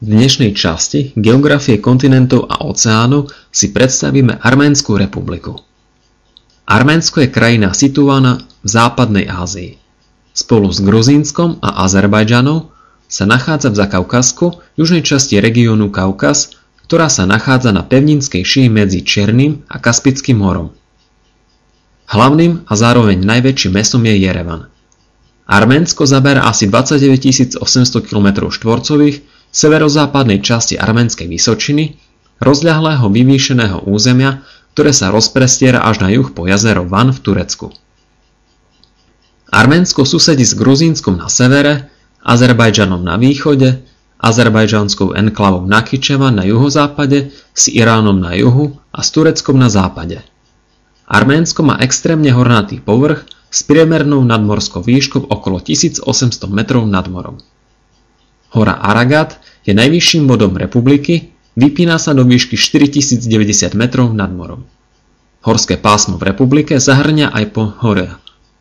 V dnešnej časti geografie kontinentov a oceánov si predstavíme Arménsku republiku. Arménsko je krajina situovaná v západnej Ázii. Spolu s Gruzínskom a Azerbajdžanom sa nachádza v Zakaukazsku, južnej časti regiónu Kaukaz, ktorá sa nachádza na pevninskej šíji medzi Čiernym a Kaspickým morom. Hlavným a zároveň najväčším mestom je Jerevan. Arménsko zaberá asi 29 800 km2 severozápadnej časti Arménskej vysočiny, rozľahlého vyvýšeného územia, ktoré sa rozprestiera až na juh po jazero Van v Turecku. Arménsko susedí s Gruzínskom na severe, Azerbajdžanom na východe, azerbajdžanskou enklavou Nachičevan na juhozápade, s Iránom na juhu a s Tureckom na západe. Arménsko má extrémne hornatý povrch s priemernou nadmorskou výškou okolo 1800 metrov nad morom. Hora Aragat je najvyšším bodom republiky, vypína sa do výšky 4090 metrov nad morom. Horské pásmo v republike zahŕňa aj po hore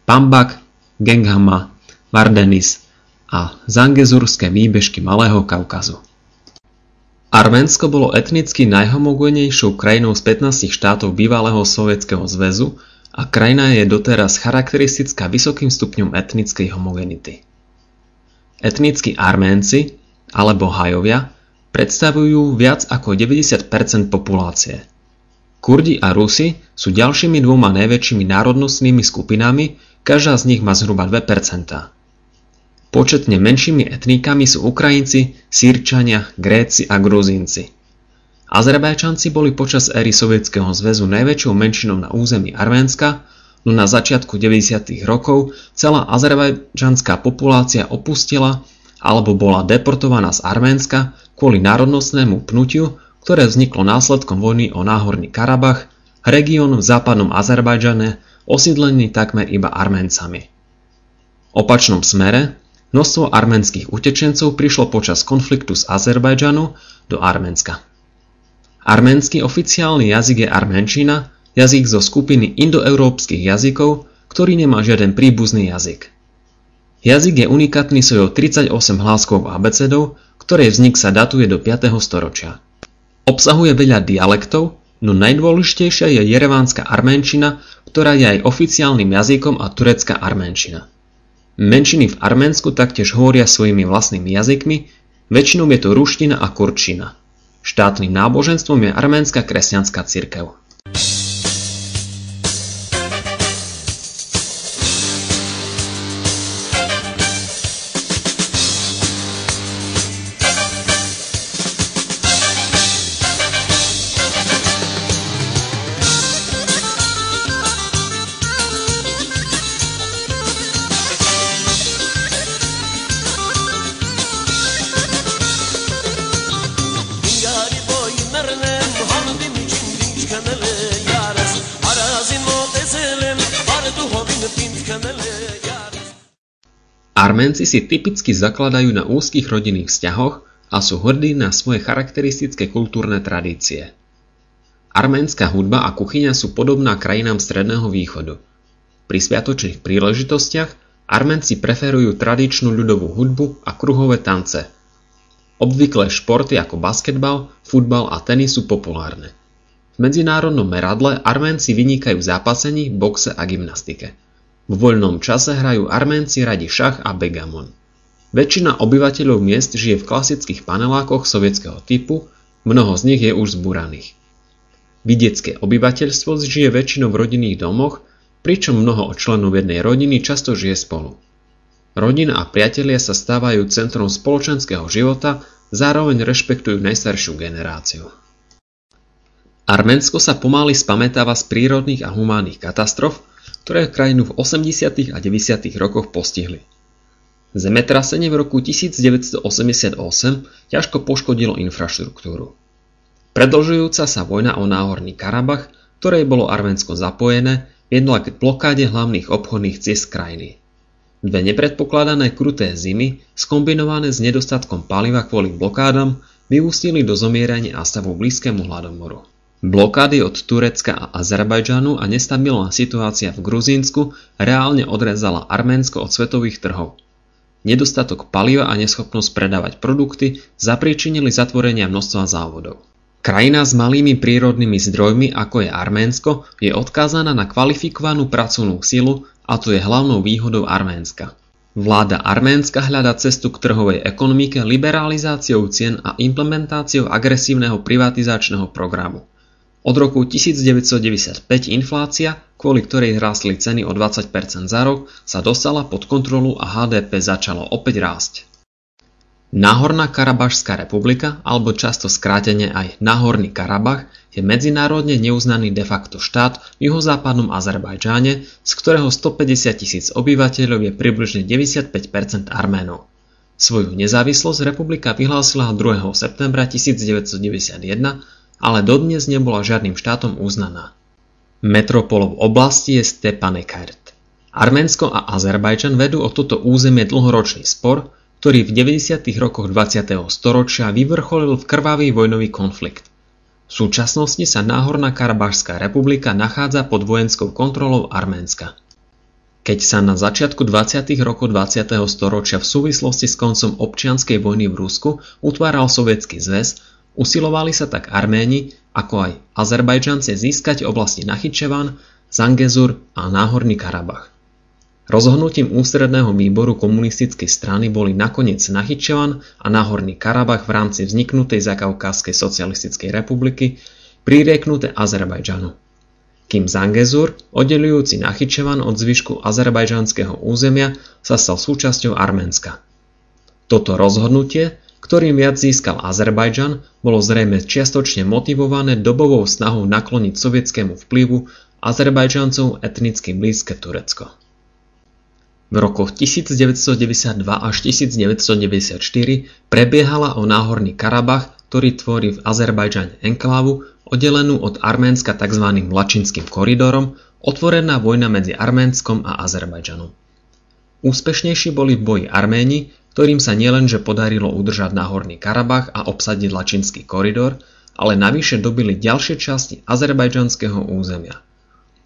Pambak, Genghama, Vardenis a Zangezurské výbežky Malého Kaukazu. Arménsko bolo etnicky najhomogénejšou krajinou z 15 štátov bývalého Sovietskeho zväzu a krajina je doteraz charakteristická vysokým stupňom etnickej homogenity. Etnickí Arménci, alebo Hajovia, predstavujú viac ako 90% populácie. Kurdi a Rusi sú ďalšími dvoma najväčšími národnostnými skupinami, každá z nich má zhruba 2%. Početne menšími etnikami sú Ukrajinci, Sýrčania, Gréci a Gruzínci. Azerbajdžanci boli počas éry Sovietskeho zväzu najväčšou menšinou na území Arménska, no na začiatku 90. rokov celá azerbajdžanská populácia opustila alebo bola deportovaná z Arménska kvôli národnostnému pnutiu, ktoré vzniklo následkom vojny o Náhorný Karabach, región v západnom Azerbajdžane osídlený takmer iba Arméncami. V opačnom smere množstvo arménskych utečencov prišlo počas konfliktu z Azerbajdžanu do Arménska. Arménsky oficiálny jazyk je arménčina, jazyk zo skupiny indoeurópskych jazykov, ktorý nemá žiaden príbuzný jazyk. Jazyk je unikátny svojou 38 hláskovou abecedou, ktorej vznik sa datuje do 5. storočia. Obsahuje veľa dialektov, no najdôležitejšia je jerevánska arménčina, ktorá je aj oficiálnym jazykom a turecká arménčina. Menšiny v Arménsku taktiež hovoria svojimi vlastnými jazykmi, väčšinou je to ruština a kurdčina. Štátnym náboženstvom je arménska kresťanská cirkev. Arménci si typicky zakladajú na úzkych rodinných vzťahoch a sú hrdí na svoje charakteristické kultúrne tradície. Arménska hudba a kuchyňa sú podobná krajinám Stredného východu. Pri sviatočných príležitostiach Arménci preferujú tradičnú ľudovú hudbu a kruhové tance. Obvyklé športy ako basketbal, futbal a tenis sú populárne. V medzinárodnom meradle Arménci vynikajú v zápasení, boxe a gymnastike. V voľnom čase hrajú Arménci radi šach a begamon. Väčšina obyvateľov miest žije v klasických panelákoch sovietskeho typu, mnoho z nich je už zbúraných. Vidiecké obyvateľstvo žije väčšinou v rodinných domoch, pričom mnoho členov jednej rodiny často žije spolu. Rodina a priatelia sa stávajú centrom spoločenského života, zároveň rešpektujú najstaršiu generáciu. Arménsko sa pomaly spamätáva z prírodných a humánnych katastrof, ktoré krajinu v 80. a 90. rokoch postihli. Zemetrasenie v roku 1988 ťažko poškodilo infraštruktúru. Predĺžujúca sa vojna o Náhorný Karabach, ktorej bolo Arménsko zapojené, viedla k blokáde hlavných obchodných ciest krajiny. Dve nepredpokladané kruté zimy, skombinované s nedostatkom paliva kvôli blokádam, vyústili do zomierania a stavu blízkému hladomoru. Blokády od Turecka a Azerbajdžanu a nestabilná situácia v Gruzínsku reálne odrezala Arménsko od svetových trhov. nedostatok paliva a neschopnosť predávať produkty zapríčinili zatvorenia množstva závodov. Krajina s malými prírodnými zdrojmi, ako je Arménsko, je odkázaná na kvalifikovanú pracovnú silu a to je hlavnou výhodou Arménska. Vláda Arménska hľadá cestu k trhovej ekonomike liberalizáciou cien a implementáciou agresívneho privatizačného programu. Od roku 1995 inflácia, kvôli ktorej rástli ceny o 20% za rok, sa dostala pod kontrolu a HDP začalo opäť rásť. Náhorná Karabašská republika, alebo často skrátene aj Náhorný Karabach, je medzinárodne neuznaný de facto štát v juhozápadnom Azerbajdžane, z ktorého 150 000 obyvateľov je približne 95% Arménov. Svoju nezávislosť republika vyhlásila 2. septembra 1991, ale dodnes nebola žiadnym štátom uznaná. Metropolou oblasti je Stepanakert. Arménsko a Azerbajdžan vedú o toto územie dlhoročný spor, ktorý v 90. rokoch 20. storočia vyvrcholil v krvavý vojnový konflikt. V súčasnosti sa Náhorná Karabašská republika nachádza pod vojenskou kontrolou Arménska. Keď sa na začiatku 20. rokov 20. storočia v súvislosti s koncom občianskej vojny v Rusku utváral Sovietsky zväz, usilovali sa tak Arméni, ako aj Azerbajdžanci získať oblasti Nachitčevan, Zangezur a Náhorný Karabach. Rozhodnutím ústredného výboru komunistickej strany boli nakoniec Nachitčevan a Náhorný Karabach v rámci vzniknutej Zakaukázskej socialistickej republiky pririeknuté Azerbajdžanu. Kým Zangezur, oddeľujúci Nachitčevan od zvyšku azerbajdžanského územia, sa stal súčasťou Arménska. Toto rozhodnutie, ktorým viac získal Azerbajdžan, bolo zrejme čiastočne motivované dobovou snahou nakloniť sovietskému vplyvu Azerbajdžancov etnicky blízke Turecko. V rokoch 1992 až 1994 prebiehala o Náhorný Karabach, ktorý tvorí v Azerbajdžane enklávu, oddelenú od Arménska tzv. Lačinským koridorom, otvorená vojna medzi Arménskom a Azerbajdžanom. Úspešnejší boli v boji Arméni, ktorým sa nielenže podarilo udržať Náhorný Karabach a obsadiť Lačinský koridor, ale navyše dobili ďalšie časti azerbajdžanského územia.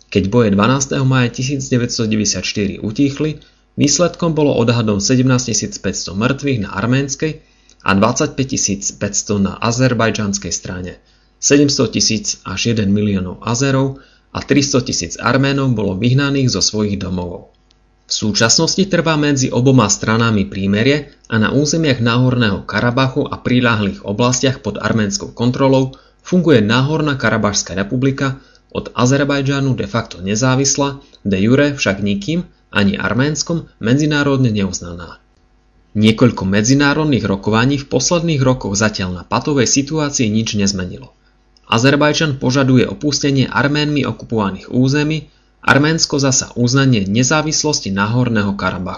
Keď boje 12. mája 1994 utíchli, výsledkom bolo odhadom 17 500 mŕtvych na arménskej a 25 500 na azerbajdžanskej strane, 700 000 až 1 miliónov Azerov a 300 000 Arménov bolo vyhnaných zo svojich domovov. V súčasnosti trvá medzi oboma stranami prímerie a na územiach Náhorného Karabachu a priľahlých oblastiach pod arménskou kontrolou funguje Náhorná Karabašská republika, od Azerbajdžanu de facto nezávislá, de jure však nikým, ani Arménskom, medzinárodne neuznaná. Niekoľko medzinárodných rokovaní v posledných rokoch zatiaľ na patovej situácii nič nezmenilo. Azerbajdžan požaduje opustenie Arménmi okupovaných území, Arménsko zasa uznanie nezávislosti Náhorného Karabachu.